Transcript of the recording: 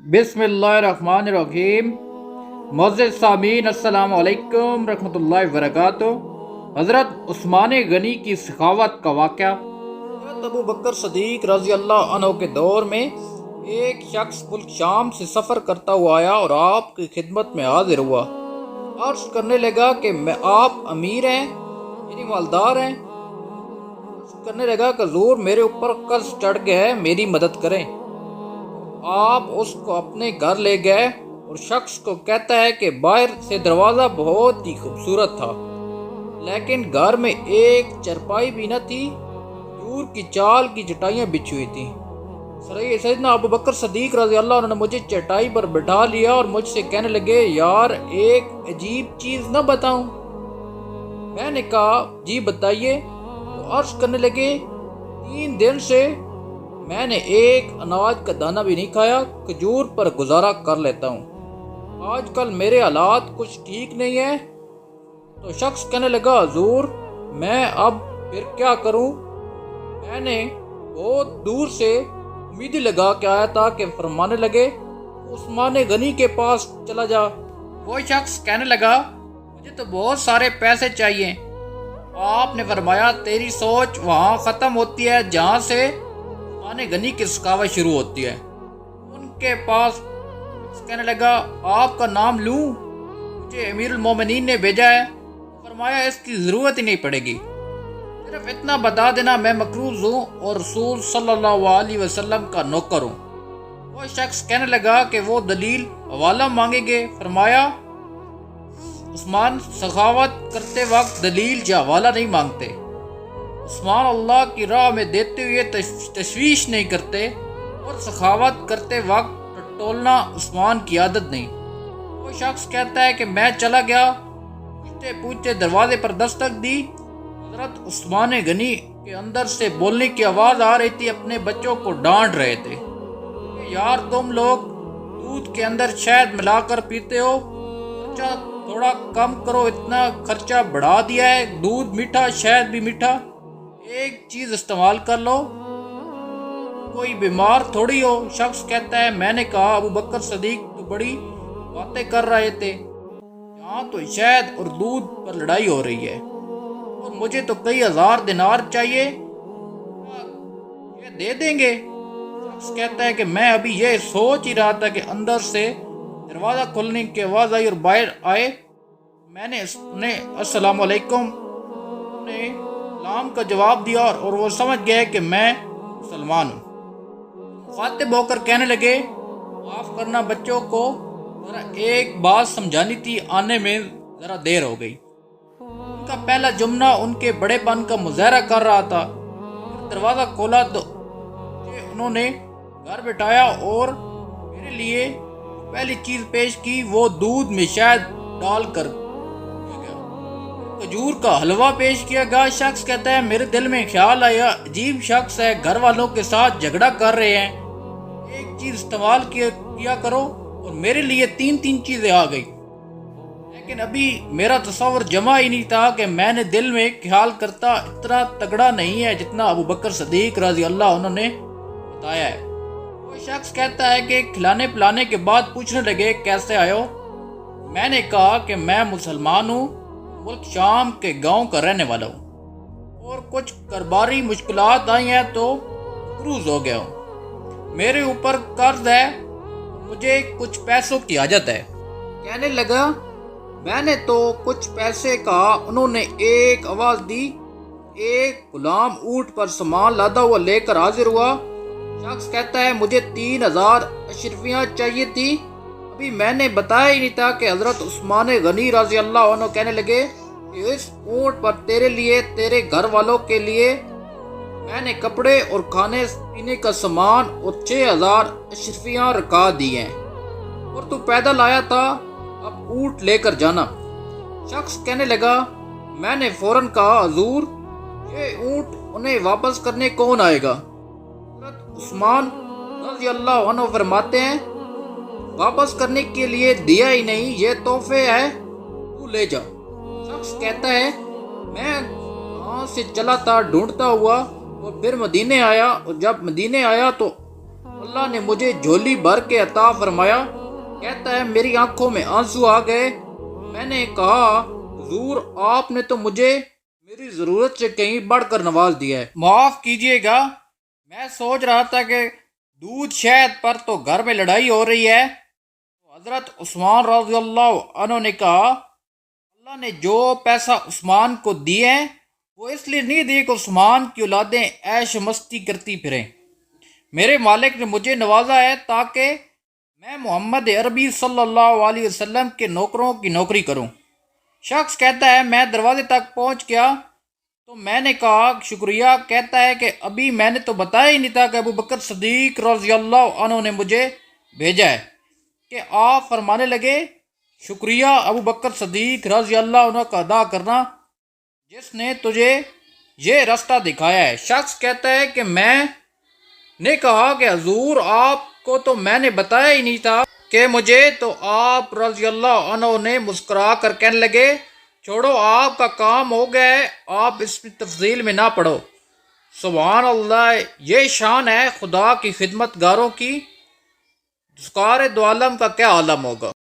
बिस्मिल्लाहिर्रहमानिर्रहीम। मुअज़्ज़िज़ सामीन, अस्सलाम वालेकुम रहमतुल्लाहि वबरकातुहू। हज़रत उस्मान गनी की सखावत का वाक़या। हज़रत अबू बकर सदीक रज़ी अल्लाह अन्हु के दौर में एक शख्स मुल्क शाम से सफ़र करता हुआ आया और आपकी खिदमत में हाजिर हुआ। अर्ज़ करने लगा कि मैं आप अमीर हैं, मेरी मालदार हैं। अर्ज़ करने लगा कि हुज़ूर मेरे ऊपर कर्ज चढ़ गया है, मेरी मदद करें। आप उसको अपने घर ले गए और शख्स को कहता है कि बाहर से दरवाज़ा बहुत ही खूबसूरत था, लेकिन घर में एक चरपाई भी न थी, खजूर की चाल की चटाइयाँ बिछी हुई थी। सैयदना अबू बकर सदीक रज़ी अल्लाह अन्हु ने मुझे चटाई पर बिठा लिया और मुझसे कहने लगे, यार एक अजीब चीज़ न बताऊं? मैंने कहा, जी बताइए। तो अर्ज़ करने लगे, 3 दिन से मैंने एक अनाज का दाना भी नहीं खाया, खजूर पर गुजारा कर लेता हूँ। आजकल मेरे हालात कुछ ठीक नहीं है। तो शख्स कहने लगा, हुजूर मैं अब फिर क्या करूँ? मैंने बहुत दूर से उम्मीद लगा के आया था कि फरमाने लगे, उस्मान गनी के पास चला जा। वो शख्स कहने लगा, मुझे तो बहुत सारे पैसे चाहिए। आपने फरमाया, तेरी सोच वहाँ ख़त्म होती है जहाँ से उस्मान गनी की सखावत शुरू होती है। उनके पास कहने लगा, आपका नाम लूँ? मुझे अमीरुल मोमिनीन ने भेजा है। फरमाया, इसकी ज़रूरत ही नहीं पड़ेगी, सिर्फ इतना बता देना मैं मकरूज़ हूँ और रसूल सल्लल्लाहु अलैहि वसल्लम का नौकर हूँ। वो शख्स कहने लगा कि वो दलील हवाला मांगेंगे। फरमाया, उस्मान सखावत करते वक्त दलील या हवाला नहीं मांगते। उस्मान अल्लाह की राह में देते हुए तशवीश नहीं करते और सखावत करते वक्त टटोलना उस्मान की आदत नहीं। वो शख्स कहता है कि मैं चला गया, पूछते पूछते दरवाजे पर दस्तक दी। हज़रत उस्मान गनी के अंदर से बोलने की आवाज़ आ रही थी, अपने बच्चों को डांट रहे थे कि यार तुम लोग दूध के अंदर शहद मिलाकर पीते हो, खर्चा थोड़ा कम करो, इतना खर्चा बढ़ा दिया है, दूध मीठा शहद भी मीठा, एक चीज़ इस्तेमाल कर लो, कोई बीमार थोड़ी हो। शख्स कहता है, मैंने कहा अबू बकर सदीक तो बड़ी बातें कर रहे थे, यहाँ तो शहद और दूध पर लड़ाई हो रही है और मुझे तो कई हज़ार दिनार चाहिए, ये दे देंगे? शख्स कहता है कि मैं अभी ये सोच ही रहा था कि अंदर से दरवाज़ा खोलने की आवाज़ आई और बाहर आए। मैंने अस्सलाम वालेकुम ने सलाम का जवाब दिया और वो समझ गए कि मैं मुसलमान हूँ। मुखातिब होकर कहने लगे, माफ़ करना बच्चों को, ज़रा एक बात समझानी थी, आने में ज़रा देर हो गई। उनका पहला जुमला उनके बड़ेपन का मुजाहरा कर रहा था। दरवाज़ा खोला तो उन्होंने घर बिठाया और मेरे लिए पहली चीज़ पेश की वो दूध में शहद डालकर खजूर का हलवा पेश किया गया। शख्स कहता है, मेरे दिल में ख्याल आया, अजीब शख्स है, घर वालों के साथ झगड़ा कर रहे हैं, एक चीज़ इस्तेमाल किया करो, और मेरे लिए 3 चीज़ें आ गई। लेकिन अभी मेरा तस्वर जमा ही नहीं था कि मैंने दिल में ख्याल करता इतना तगड़ा नहीं है जितना अबू बकर सदीक रज़ी अल्लाह उन्होंने बताया है। वो शख्स कहता है कि खिलाने पिलाने के बाद पूछने लगे, कैसे आयो? मैंने कहा कि मैं मुसलमान हूँ, मुल्क शाम के गांव का रहने वाला हूँ और कुछ कारोबारी मुश्किलात आई हैं तो क्रूज हो गया हूँ, मेरे ऊपर कर्ज है, मुझे कुछ पैसों की हाजत है। कहने लगा, मैंने तो कुछ पैसे कहा। उन्होंने एक आवाज़ दी, एक गुलाम ऊंट पर सामान लादा हुआ लेकर हाजिर हुआ। शख्स कहता है, मुझे 3000 अशरफियाँ चाहिए थी, अभी मैंने बताया ही नहीं था कि हज़रत उस्मान गनी रज़ी अल्लाह अन्हु कहने लगे कि इस ऊंट पर तेरे लिए, तेरे घर वालों के लिए मैंने कपड़े और खाने पीने का सामान और 6000 अशरफियाँ रखा दी हैं और तू पैदल आया था, अब ऊंट लेकर जाना। शख्स कहने लगा, मैंने फौरन कहा, हुजूर ये ऊंट उन्हें वापस करने कौन आएगा? हज़रत उस्मान रज़ी अल्लाह अन्हु फरमाते हैं, वापस करने के लिए दिया ही नहीं, ये तोहफे है, तू ले जा। शख्स कहता है, मैं वहाँ से चला था ढूंढता हुआ और फिर मदीने आया, और जब मदीने आया तो اللہ نے مجھے جھولی بھر کے عطا فرمایا۔ کہتا ہے میری آنکھوں میں آنسو آ گئے۔ میں نے کہا حضور آپ نے تو مجھے میری ضرورت سے کہیں بڑھ کر نواز دیا ہے، معاف کیجئے گا، میں سوچ رہا تھا کہ دودھ شہد پر تو گھر میں لڑائی ہو رہی ہے۔ تو حضرت عثمان رضی اللہ عنہ نے کہا اللہ نے جو پیسہ عثمان کو دیے ہیں وہ اس لیے نہیں دیے کہ عثمان کی اولادیں عیش و مستی کرتی پھریں، میرے مالک نے مجھے نوازا ہے تاکہ میں محمد عربی صلی اللہ علیہ وسلم کے نوکروں کی نوکری کروں۔ شخص کہتا ہے میں دروازے تک پہنچ گیا تو میں نے کہا شکریہ۔ کہتا ہے کہ ابھی میں نے تو بتایا ہی نہیں تھا کہ ابو بکر صدیق رضی اللہ عنہ نے مجھے بھیجا ہے، کہ آپ فرمانے لگے شکریہ ابو بکر صدیق رضی اللہ عنہ کا ادا کرنا جس نے تجھے یہ راستہ دکھایا ہے۔ شخص کہتا ہے کہ میں نے کہا کہ حضور آپ کو تو میں نے بتایا ہی نہیں تھا کہ مجھے، تو آپ رضی اللہ عنہ نے مسکرا کر کہنے لگے چھوڑو آپ کا کام ہو گیا ہے، آپ اس میں تفصیل میں نہ پڑھو۔ سبحان اللہ، یہ شان ہے خدا کی خدمت گاروں کی، ذکار دو عالم کا کیا عالم ہوگا۔